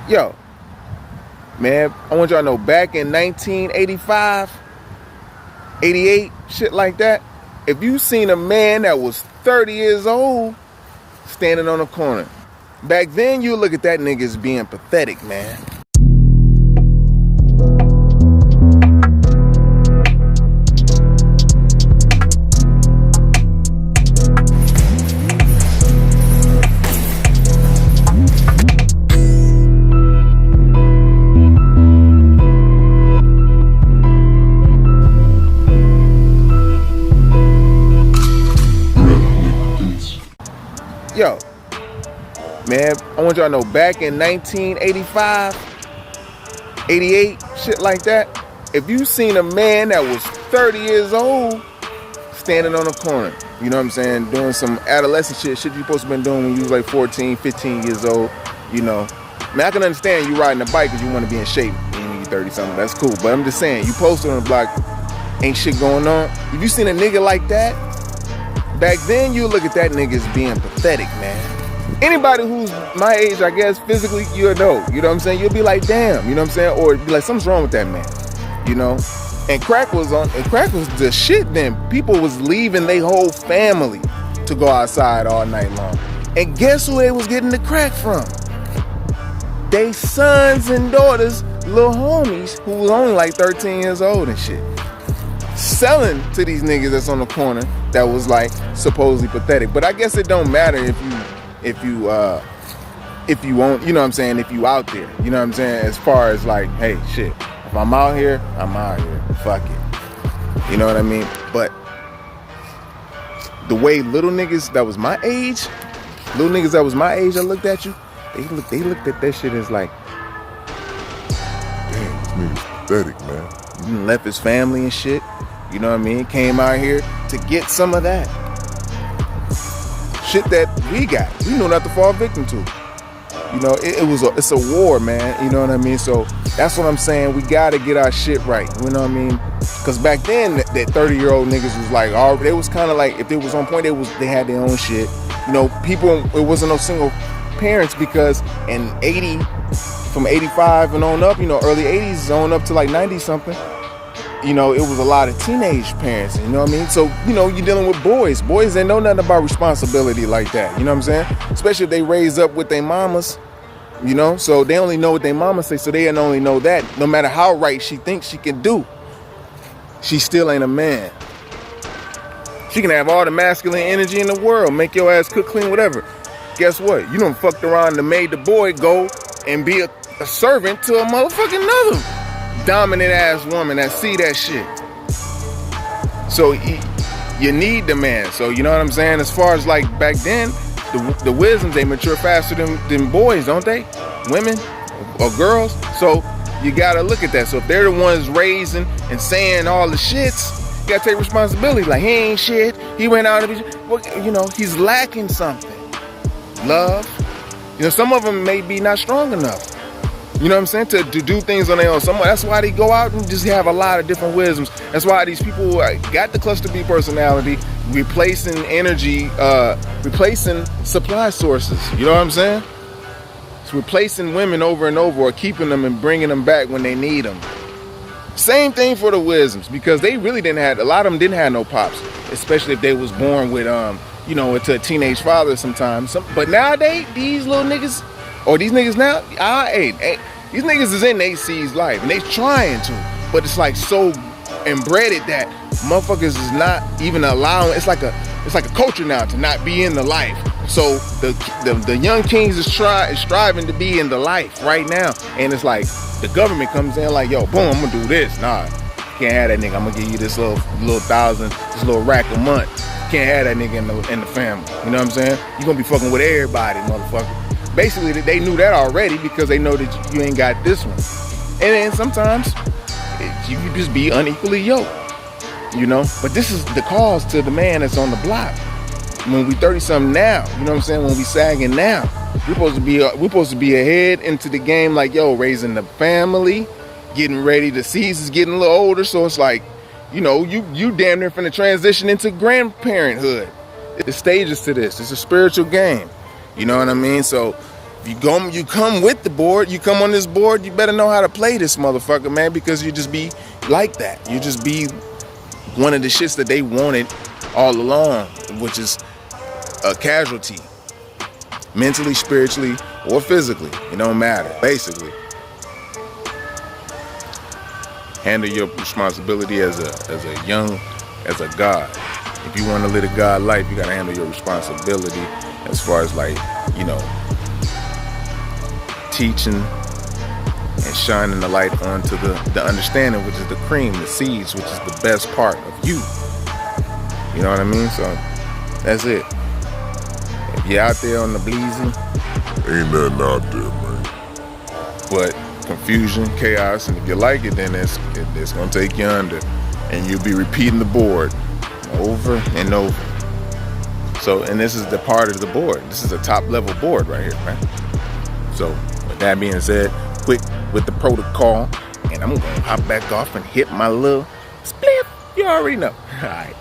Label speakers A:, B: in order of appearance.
A: Yo, man, I want y'all to know, back in 1985, 88, shit like that, if you seen a man that was 30 years old standing on a corner, back then you look at that nigga as being pathetic, man. Yo, man, I want y'all to know, back in 1985, 88, shit like that, if you seen a man that was 30 years old standing on a corner, you know what I'm saying, doing some adolescent shit you supposed to been doing when you was like 14, 15 years old, you know. Man, I can understand you riding a bike because you want to be in shape when you're 30 something, that's cool. But I'm just saying, you posted on the block, ain't shit going on. If you seen a nigga like that, back then, you look at that nigga as being pathetic, man. Anybody who's my age, I guess, physically, you'll know. You know what I'm saying? You'll be like, damn, you know what I'm saying? Or be like, something's wrong with that man, you know? And crack was the shit then. People was leaving their whole family to go outside all night long. And guess who they was getting the crack from? They sons and daughters, little homies, who was only like 13 years old and shit. Selling to these niggas that's on the corner that was like supposedly pathetic. But I guess it don't matter if you won't, you know what I'm saying, if you out there, you know what I'm saying, as far as like, hey, shit, if I'm out here, I'm out here, fuck it, you know what I mean? But the way little niggas that was my age I looked at you, they looked at that shit as like, damn, this nigga's pathetic, man. He left his family and shit, you know what I mean, came out here to get some of that shit that we got. We know not to fall victim to. You know, it's a war, man. You know what I mean? So that's what I'm saying. We gotta get our shit right. You know what I mean? Because back then, that 30-year-old niggas was like, they was kind of like, if they was on point, they had their own shit. You know, people, it wasn't no single parents, because in 80, from 85 and on up, you know, early 80s on up to like 90 something, you know, it was a lot of teenage parents, you know what I mean? So, you know, you're dealing with boys. Boys, they know nothing about responsibility like that, you know what I'm saying? Especially if they raise up with their mamas, you know? So they only know what their mama say, so they only know that. No matter how right she thinks she can do, she still ain't a man. She can have all the masculine energy in the world, make your ass cook, clean, whatever. Guess what? You done fucked around and made the boy go and be a servant to a motherfucking another dominant ass woman that see that shit. So you need the man. So you know what I'm saying? As far as like back then, the wisdoms, they mature faster than boys, don't they? Women or girls. So you gotta look at that. So if they're the ones raising and saying all the shits, you gotta take responsibility. Like, he ain't shit, he went out and, well, you know, he's lacking something. Love. You know, some of them may be not strong enough, you know what I'm saying, to do things on their own. That's why they go out and just have a lot of different wisdoms. That's why these people got the cluster B personality, replacing energy, replacing supply sources. You know what I'm saying? It's replacing women over and over, or keeping them and bringing them back when they need them. Same thing for the wisdoms, because they really a lot of them didn't have no pops, especially if they was born with, you know, into a teenage father sometimes. But nowadays, these little niggas, or these niggas now, these niggas is in AC's life, and they trying to, but it's like so embedded that motherfuckers is not even allowing. It's like a culture now to not be in the life. So the young kings is striving to be in the life right now, and it's like the government comes in like, yo, boom, I'm gonna do this. Nah, can't have that nigga. I'm gonna give you this little thousand, this little rack a month. Can't have that nigga in the family. You know what I'm saying? You gonna be fucking with everybody, motherfucker. Basically, they knew that already, because they know that you ain't got this one. And then sometimes you can just be unequally yoked, you know? But this is the cause to the man that's on the block. When we 30-something now, you know what I'm saying? When we sagging now, we're supposed to be ahead into the game, like, yo, raising the family, getting ready. The season's getting a little older, so it's like, you know, you damn near finna transition into grandparenthood. There's stages to this. It's a spiritual game. You know what I mean? So you come with the board, you come on this board, you better know how to play this motherfucker, man, because you just be like that. You just be one of the shits that they wanted all along, which is a casualty, mentally, spiritually, or physically. It don't matter. Basically, handle your responsibility as a God. If you want to live a God life, you gotta handle your responsibility as far as, like, you know, teaching and shining the light onto the understanding, which is the cream, the seeds, which is the best part of you. You know what I mean? So that's it. If you're out there on the bleezing,
B: ain't nothing out there, man.
A: But confusion, chaos, and if you like it, then it's gonna take you under, and you'll be repeating the board over and over. So, and this is the part of the board. This is a top level board right here, man. So, with that being said, quick with the protocol, and I'm gonna hop back off and hit my little split. You already know. All right.